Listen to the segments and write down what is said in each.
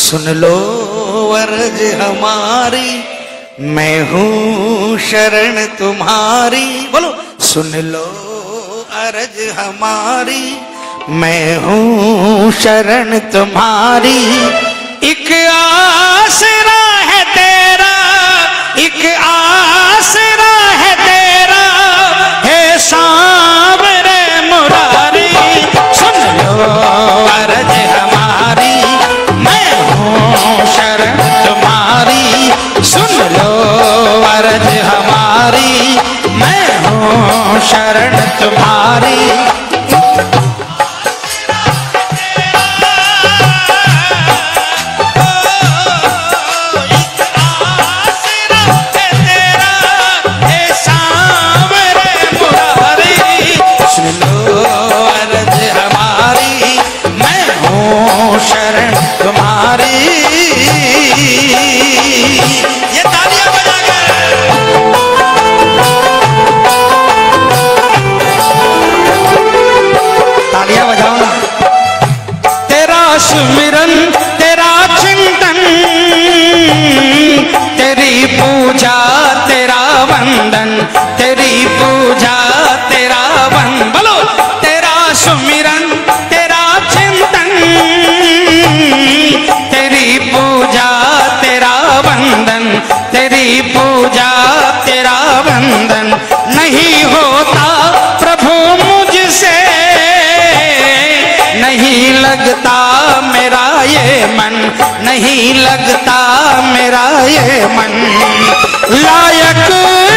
सुन लो अर्ज हमारी, मैं हूँ शरण तुम्हारी। बोलो, सुन लो अर्ज हमारी, मैं हूँ शरण तुम्हारी। एक आसरा है तेरा, एक आसरा है तेरा, हे सांवरे मुरारी। सुन लो अर्ज हमारी, मैं हूँ शरण तुम्हारी। सुन लो अर्ज हमारी, मैं हूँ शरण तुम्हारी। शरण तुम्हारी। ये तालियां बजाकर तालियां बजाओ ना। तेरा सुमिरन, तेरा चिंतन, तेरी पूजा, तेरा वंदन, तेरी पूजा, तेरा वंदन। बोलो, तेरा सुमिरन, तेरा चिंतन, तेरी पूजा, तेरा वंदन, तेरी पूजा, तेरा वंदन। नहीं होता प्रभु मुझसे, नहीं लगता मेरा ये मन, नहीं लगता मेरा ये मन। लायक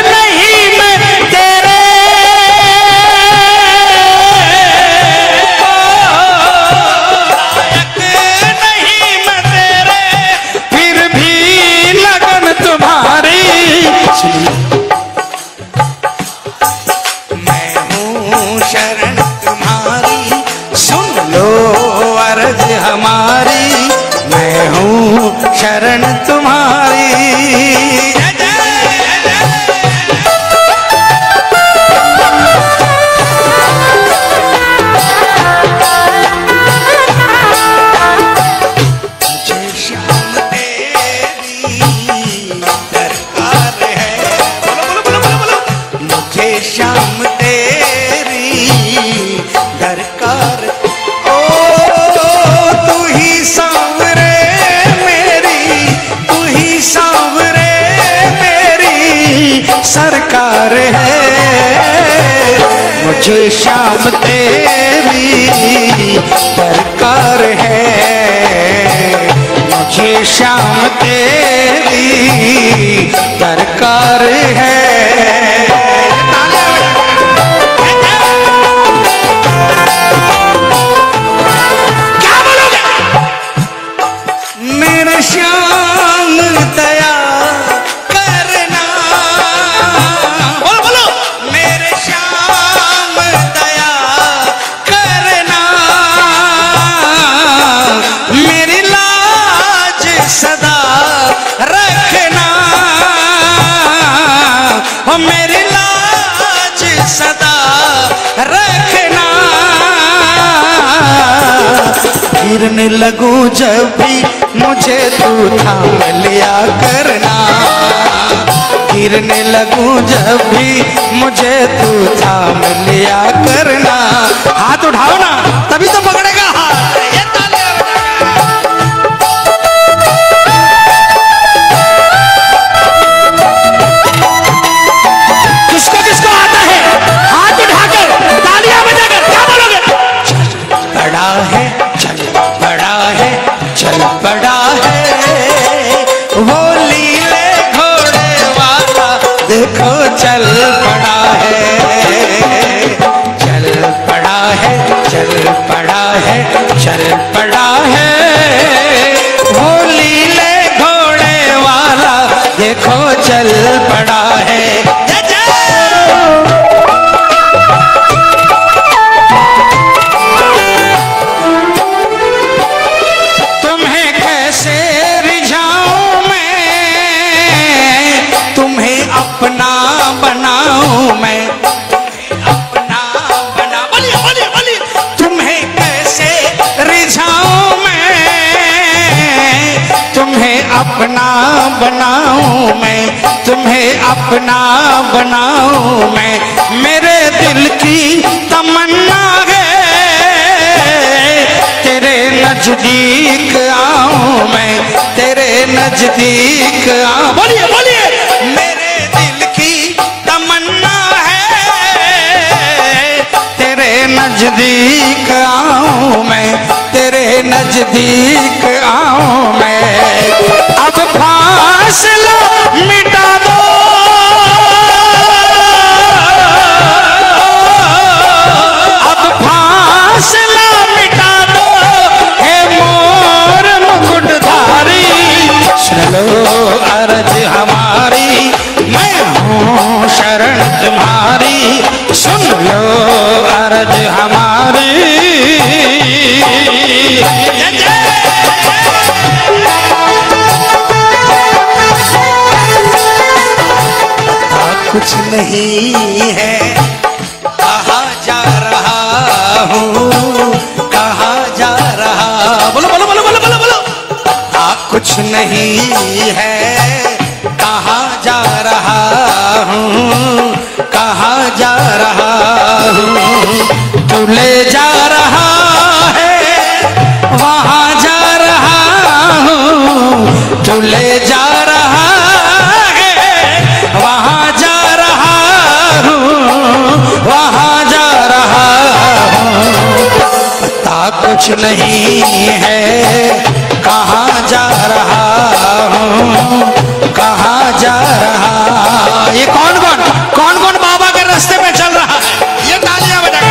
नहीं मैं तेरे, मैं हूँ शरण तुम्हारी। सुन लो अर्ज हमारी, मैं हूँ शरण तुम्हारी। शाम तेरी दरकार, ओ तू ही सांवरे मेरी, तू ही सांवरे मेरी सरकार है। मुझे शाम तेरी दरकार है, मुझे शाम तेरी दरकार है। श्याम दया करना, बोलो बोलो, मेरे श्याम दया करना, मेरी लाज सदा रखना, और मेरी लाज सदा रखना। गिरने लगूं जब भी मुझे तू थाम लिया करना, गिरने लगूं जब भी मुझे तू थाम लिया करना। हाथ उठाओ ना, तभी तो पकड़ेगा हाथ। ये तालियां किसको किसको आता है हाथ उठाकर तालियां बजाकर क्या बोलोगे? बड़ा है, चल बड़ा है, चल बड़ा है, वो लीले घोड़े वाला देखो चल पड़ा है। चल पड़ा है, चल पड़ा है, चल पड़ा है, वो लीले घोड़े वाला देखो चल पड़ा है। अपना बनाऊं मैं, अपना बना, बोलिए बोलिए बोलिए, तुम्हें कैसे रिझाऊं अपना बनाऊं मैं, मेरे दिल की तमन्ना है तेरे नजदीक आऊं मैं, तेरे नजदीक आऊं। बोलिए बोलिए। मेरे दिल की तमन्ना है तेरे नजदीक आऊं मैं, तेरे नजदीक आऊं मैं। अब फासला मिटा दो, अब फासला मिटा दो, हे मोर मुकुटधारी। सुन लो अर्ज हमारी, मैं हूँ शरण तुम्हारी। सुन लो अर्ज हमारी। कुछ नहीं है, कहाँ जा रहा हूँ, कहाँ जा रहा। बोलो बोलो बोलो बोलो बोलो बोलो। कुछ नहीं है, कहाँ जा रहा हूँ, कहाँ जा रहा हूँ। तू ले जा रहा है, वहाँ जा रहा हूँ। तू ले जा रहा है, वहाँ जा रहा हूँ, वहाँ जा रहा हूँ। पता कुछ नहीं है, कहाँ जा रहा हूँ, कहाँ जा रहा। ये कौन कौन बाबा के रास्ते में चल रहा है? ये तालियां बजाकर।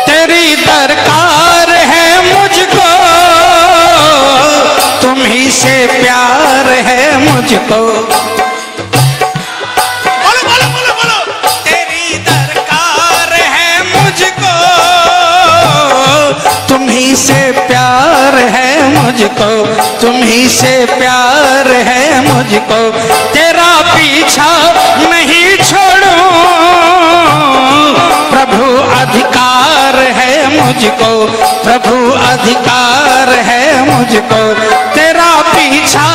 तेरी दरकार है मुझको, तुम्ही से प्यार है मुझको। तुम्ही से प्यार है मुझको, तुम्ही से प्यार है मुझको। तेरा पीछा नहीं छोड़ूं, प्रभु अधिकार है मुझको, प्रभु अधिकार है मुझको। तेरा पीछा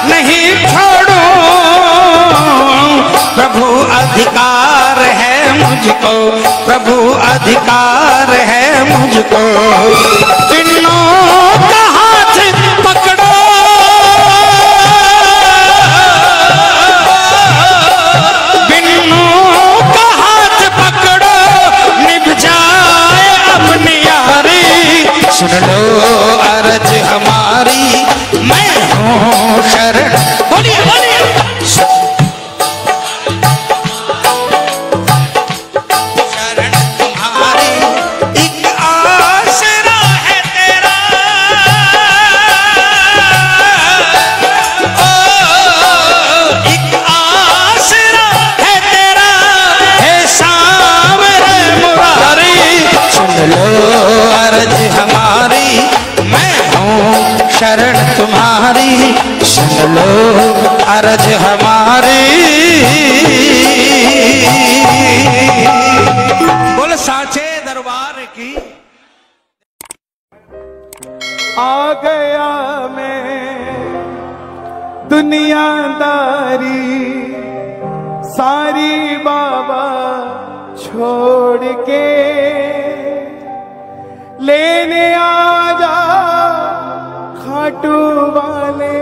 नहीं छोड़ूं, प्रभु अधिकार है मुझको, प्रभु अधिकार है मुझको। तीनों का हाथ पकड़ो, बिन्नों का हाथ पकड़ो, निभ जाए अपनी यारी। सुन लो अर्ज हमारी, मैं हूँ शरण। बोलिए बोलिए। शरण तुम्हारी, सुन लो अर्ज हमारी। बोल साचे दरबार की। आ गया मैं दुनियादारी सारी बाबा छोड़ के, लेने आजा खाटू वाले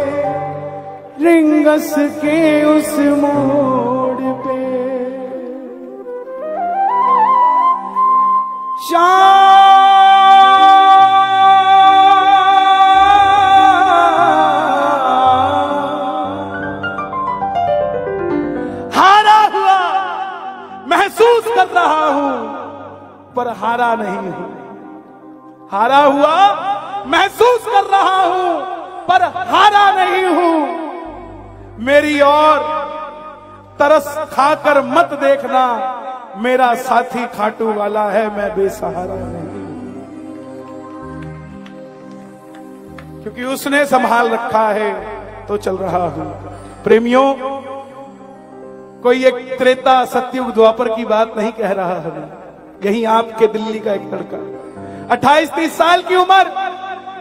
रिंगस के उस मोड़ पे। हारा हुआ महसूस कर रहा हूं, पर हारा नहीं हूं। हारा हुआ महसूस कर रहा हूं, पर हारा नहीं हूं। मेरी ओर तरस खाकर मत देखना, मेरा साथी खाटू वाला है, मैं बेसहारा नहीं। क्योंकि उसने संभाल रखा है तो चल रहा हूं। प्रेमियों, कोई एक त्रेता सतयुग द्वापर की बात नहीं कह रहा है। यही आपके दिल्ली का एक लड़का 28-30 साल की उम्र,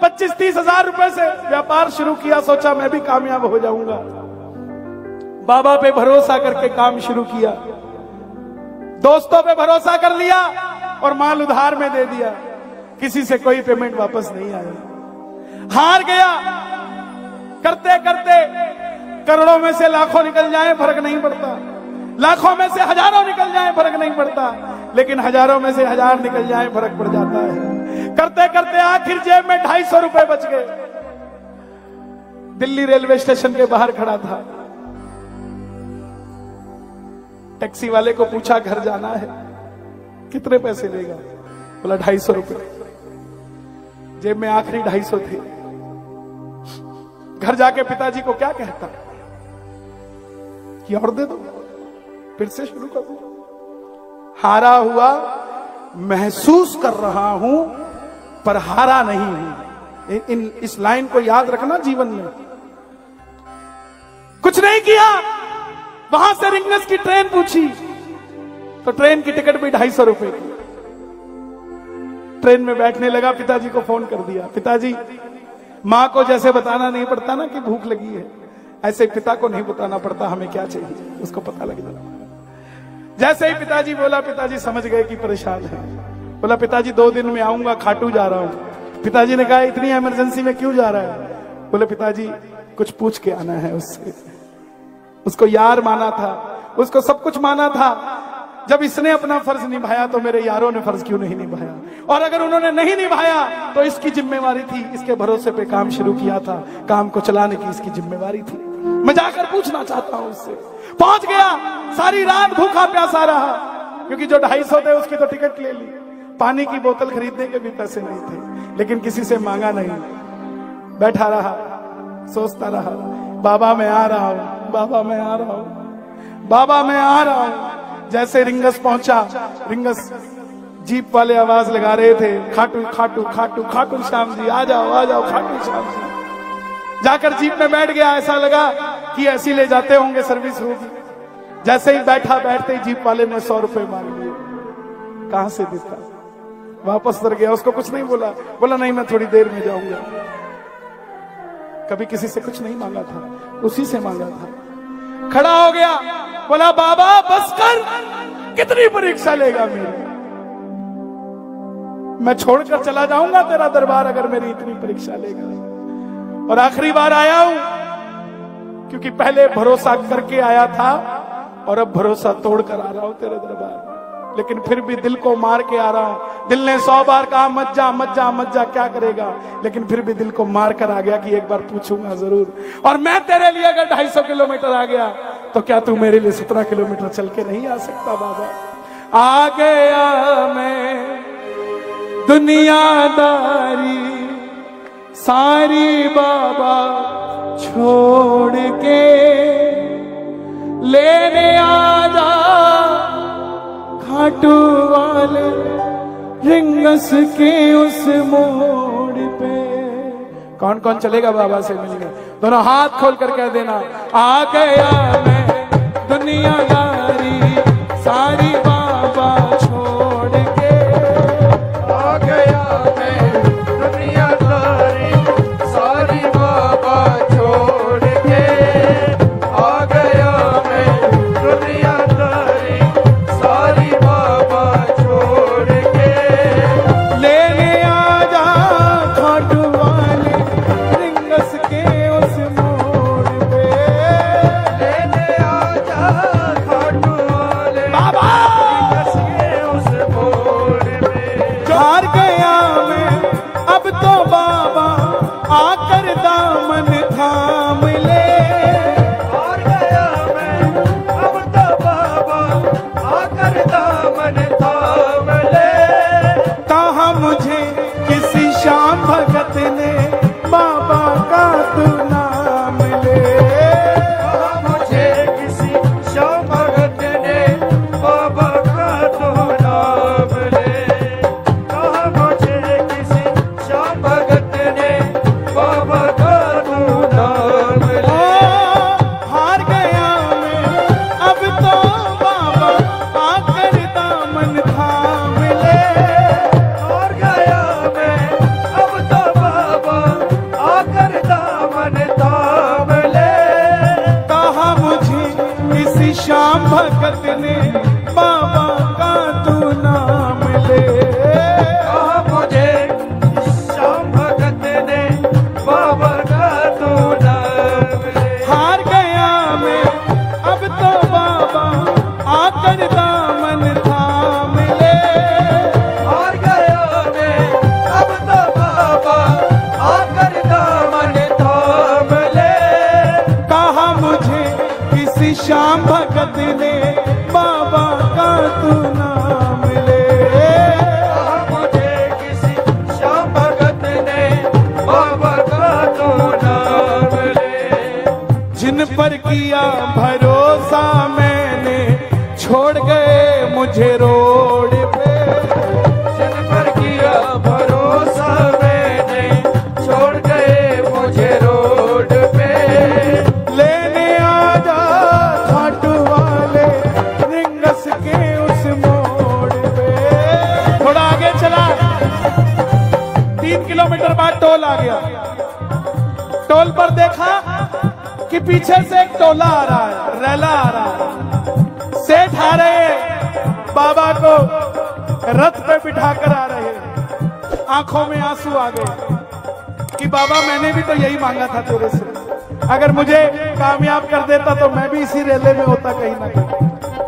25-30 हजार रुपए से व्यापार शुरू किया, सोचा मैं भी कामयाब हो जाऊंगा। बाबा पे भरोसा करके काम शुरू किया, दोस्तों पे भरोसा कर लिया और माल उधार में दे दिया। किसी से कोई पेमेंट वापस नहीं आया, हार गया। करते करते करोड़ों में से लाखों निकल जाए फर्क नहीं पड़ता, लाखों में से हजारों निकल जाए फर्क नहीं पड़ता, लेकिन हजारों में से हजार निकल जाए फर्क पड़ जाता है। करते करते आखिर जेब में 250 रुपए बच गए। दिल्ली रेलवे स्टेशन के बाहर खड़ा था, टैक्सी वाले को पूछा घर जाना है, कितने पैसे लेगा? बोला 250 रुपए। जेब में आखिरी 250 थे। घर जाके पिताजी को क्या कहता कि और दे दो, फिर से शुरू कर दो। हारा हुआ महसूस कर रहा हूं पर हारा नहीं हूं। इस लाइन को याद रखना जीवन में। कुछ नहीं किया, वहां से रिंगस की ट्रेन पूछी तो ट्रेन की टिकट भी 250 रुपए की। ट्रेन में बैठने लगा, पिताजी को फोन कर दिया। पिताजी, मां को जैसे बताना नहीं पड़ता ना कि भूख लगी है, ऐसे पिता को नहीं बताना पड़ता हमें क्या चाहिए, उसको पता लग जाता। जैसे ही पिताजी बोला, पिताजी समझ गए कि परेशान है। बोला पिताजी 2 दिन में आऊंगा, खाटू जा रहा हूं। पिताजी ने कहा इतनी इमरजेंसी में क्यों जा रहा है? बोले पिताजी कुछ पूछ के आना है उससे। उसको यार माना था, उसको सब कुछ माना था। जब इसने अपना फर्ज निभाया तो मेरे यारों ने फर्ज क्यों नहीं निभाया? और अगर उन्होंने नहीं निभाया तो इसकी जिम्मेवारी थी, इसके भरोसे पे काम शुरू किया था, काम को चलाने की इसकी जिम्मेवारी थी। मैं जाकर पूछना चाहता हूं उससे। पहुंच गया, सारी रात भूखा प्यासा रहा, क्योंकि जो 250 थे उसकी तो टिकट ले ली। पानी की बोतल खरीदने के भी पैसे नहीं थे, लेकिन किसी से मांगा नहीं। बैठा रहा, सोचता रहा, बाबा मैं आ रहा हूं, बाबा मैं आ रहा हूं, बाबा मैं आ रहा हूं। जैसे रिंगस पहुंचा, रिंगस जीप वाले आवाज लगा रहे थे, खाटू खाटू खाटू खाटू श्याम जी आ जाओ खाटू श्याम जी। जाकर जीप में बैठ गया, ऐसा लगा कि ऐसी ले जाते होंगे, सर्विस होगी। जैसे ही बैठा, बैठते ही जीप वाले ने 100 रुपए मांग लिए। कहां से देता? वापस उतर गया, उसको कुछ नहीं बोला। बोला नहीं मैं थोड़ी देर में जाऊंगा। कभी किसी से कुछ नहीं मांगा था, उसी से मांगा था। खड़ा हो गया, बोला बाबा बस कर, कितनी परीक्षा लेगा मेरी? मैं छोड़कर चला जाऊंगा तेरा दरबार अगर मेरी इतनी परीक्षा लेगा। और आखिरी बार आया हूं, क्योंकि पहले भरोसा करके आया था और अब भरोसा तोड़कर आ रहा हूं तेरे दरबार। लेकिन फिर भी दिल को मार के आ रहा हूं। दिल ने 100 बार कहा मत जा मत जा मत जा, क्या करेगा? लेकिन फिर भी दिल को मार कर आ गया कि एक बार पूछूंगा जरूर। और मैं तेरे लिए अगर 250 किलोमीटर आ गया तो क्या तू मेरे लिए 17 किलोमीटर चल के नहीं आ सकता? बाबा आ गया मैं दुनियादारी सारी बाबा छोड़ के, लेने आजा खाटू वाले रिंगस के उस मोड़ पे। कौन कौन चलेगा बाबा से मिलने? दोनों हाथ खोल कर कह देना, आ गया मैं दुनियादारी सारी बाबा छोड़ के, आ गया मैं दुनियादारी सारी बाबा छोड़ के, आ गया मैं दुनियादारी सारी बाबा छोड़ के, लेने आजा खाटू वाले रिंगस के उस मोड़ पे, लेने आजा कि श्याम भगत ने बाबा का तू नाम ले। कहा मुझे श्याम भगत ने बाबा का तू नाम ले। हार गया मैं अब तो बाबा आकर दामन थाम ले। हार गया मैं अब तो बाबा आकर दामन थाम ले। कहा मुझे किसी श्याम भगत ने बाबा का तू नाम ले। कहा मुझे किसी श्याम भगत ने बाबा का तू नाम ले। जिन पर किया भरोसा मैंने छोड़ गए मुझे रोड पे। जिन पर किया भरोसा मैंने छोड़ गए मुझे रोड पे। लेने आजा खाटू वाले रिंगस के उस मोड़ पे। थोड़ा आगे चला, 3 किलोमीटर बाद टोल आ गया। टोल पर देखा कि पीछे से एक टोला आ रहा है, रैला आ रहा है। सेठ आ रहे हैं, बाबा को रथ पे बिठाकर आ रहे हैं। आंखों में आंसू आ गए कि बाबा मैंने भी तो यही मांगा था तेरे से, अगर मुझे कामयाब कर देता तो मैं भी इसी रेले में होता कहीं ना कहीं।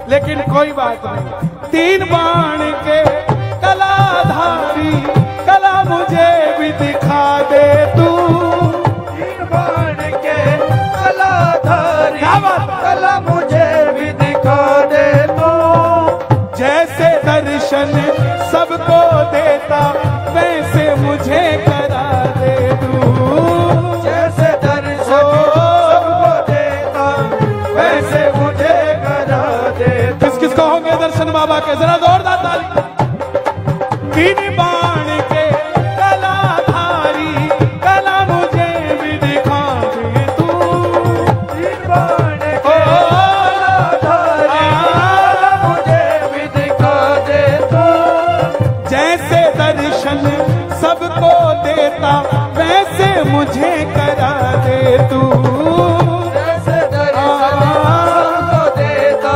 लेकिन कोई बात नहीं, 3 बाण के कलाधारी कला मुझे भी दिखा दे तू। 3 बाण के कलाधारी कला मुझे भी दिखा दे तू। जैसे दर्शन सबको देता वैसे मुझे करा दे तू। जैसे दर्शन सबको देता वैसे मुझे करा दे तू। किस किस को होंगे दर्शन बाबा के, जरा जोरदार ताली। 3 बाण के कलाधारी कला मुझे भी दिखा दे तू। 3 बाण के कलाधारी कला मुझे भी दिखा दे तू। जैसे दर्शन सबको देता वैसे मुझे करा दे तू। जैसे दर्शन सबको देता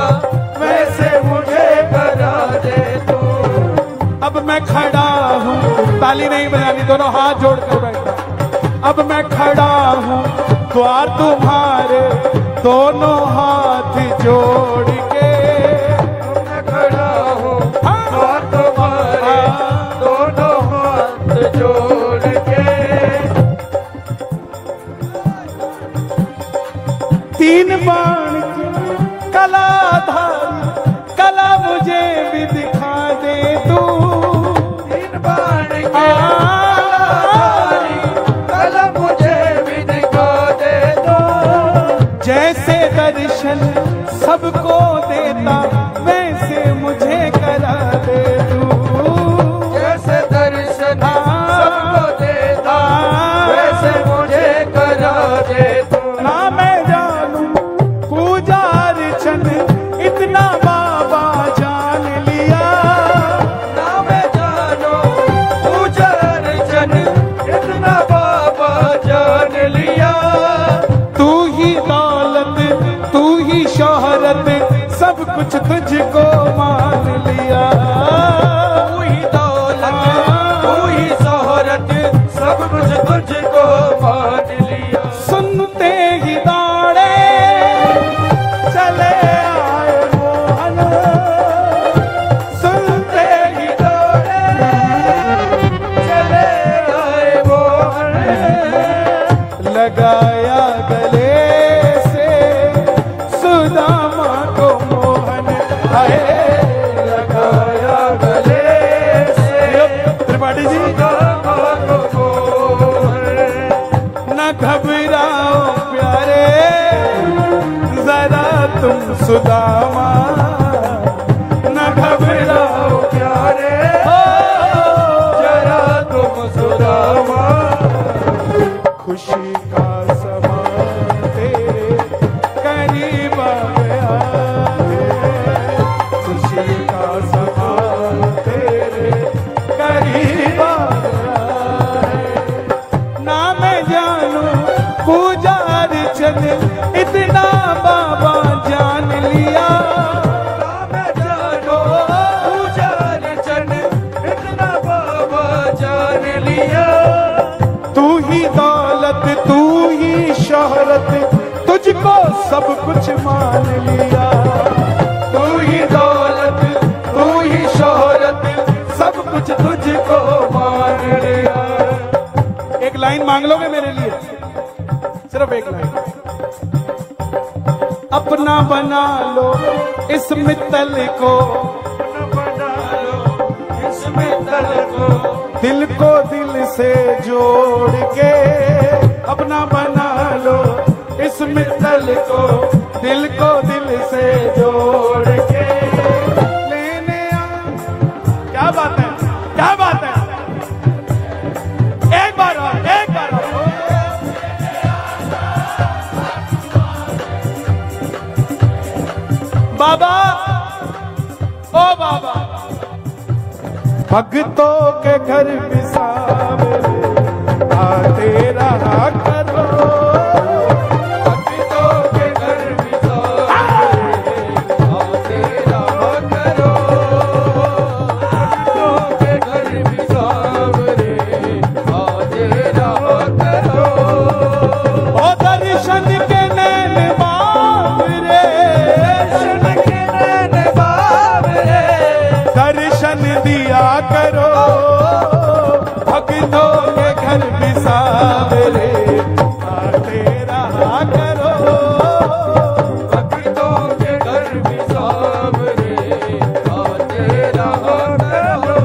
वैसे मुझे करा दे तू। अब मैं खड़ा हूँ, ताली नहीं बजानी, दोनों हाथ जोड़ कर बैठा। अब मैं खड़ा हूँ द्वार तुम्हारे दोनों हाथ जोड़ के। मैं खड़ा हूँ द्वार तुम्हारे दोनों हाथ जोड़ के। 3 बाण की कलाधारी कला मुझे भी दिखा दे तू। 3 बाण के कलाधारी कला मुझे भी दिखा दे दो। जैसे दर्शन सबको देता वैसे मुझे करा दे तू। जैसे दर्शन सबको देता वैसे मुझे करा दे तू। ना मैं जानू पूजा अर्चन इतना बाबा जान लिया। ना मैं जानो पूजा अर्चन इतना बाबा जान लिया। तू ही दौलत तू ही शोहरत सब कुछ तुझको मान लिया। तू ही दौलत तू ही शोहरत सब कुछ तुझको मान लिया। सुनते ही दौड़े चले आए मोहन। सुनते ही दौड़े चले आए मोहन। लगाया गले से सुदामा को मोहन। हाय लगाया गले से त्रिपाठी जी, सुदामा को मोहन। न घबराओ प्यारे जरा तुम सुदामा। न घबराओ प्यारे जरा तुम सुदामा। खुशी का समा तेरे करीब आ गया है। खुशी का समा तेरे करीब आ गया है। ना मैं जानू पूजा अर्चन इतना बाबा जान लिया। सब कुछ मान लिया। तू ही दौलत, तू ही शोहरत, सब कुछ तुझको मान लिया। एक लाइन मांग लोगे मेरे लिए? सिर्फ एक लाइन। अपना बना लो इस मित्तल को, बना लो इस मित्तल को, दिल को दिल से जोड़ के। अपना बना लो इस मित्तल को, दिल को दिल से जोड़ के लेने आ। क्या बात है, क्या बात है। एक बार और, एक बार और। बाबा, ओ बाबा, भक्तों के घर बिसावे आते रहा करो। भक्तों के घर बिसावे आते रहा करो। भक्तों के घर बिसावे आते रहा करो। ओ दर्शन के नैन बाब रे, दर्शन के नैन बाब रे, दर्शन दिया करो। भक्तों के घर बिसावे रे आते रहा करो। भक्तों के घर बिसावे आते रहा करो।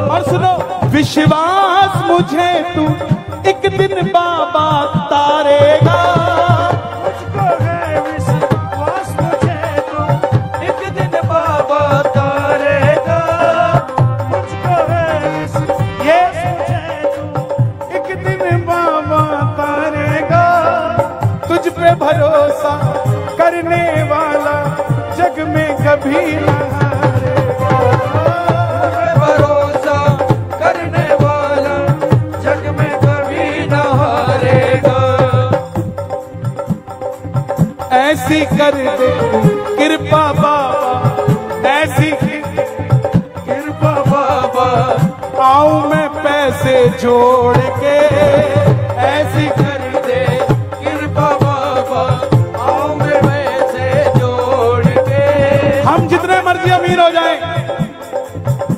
और सुनो, विश्वास मुझे तू एक दिन बाबा तारेगा। मुझको है विश्वास मुझे तू एक दिन बाबा तारेगा। मुझको है ये मुझे तू एक दिन बाबा तारेगा। तुझ पे भरोसा करने वाला जग में कभी न हारेगा। भरोसा करने वाला जग में कभी न हारेगा। ऐसी कर दे कृपा बाबा, ऐसी कृपा बाबा, आऊं मैं पैसे जोड़ के। ऐसी कर दे कृपा बाबा, आओ मैं वैसे जोड़ के। हम जितने मर्जी अमीर हो जाएं,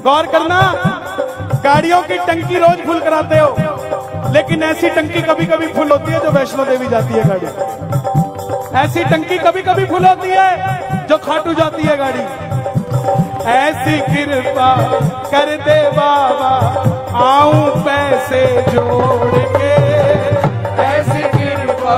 गौर करना, गाड़ियों की टंकी रोज फुल कराते हो, लेकिन ऐसी टंकी कभी कभी फुल होती है जो वैष्णो देवी जाती है गाड़ी। ऐसी टंकी कभी कभी फुल होती है जो खाटू जाती है गाड़ी। ऐसी कृपा कर दे बाबा, आऊं पैसे जोड़ के। ऐसी कृपा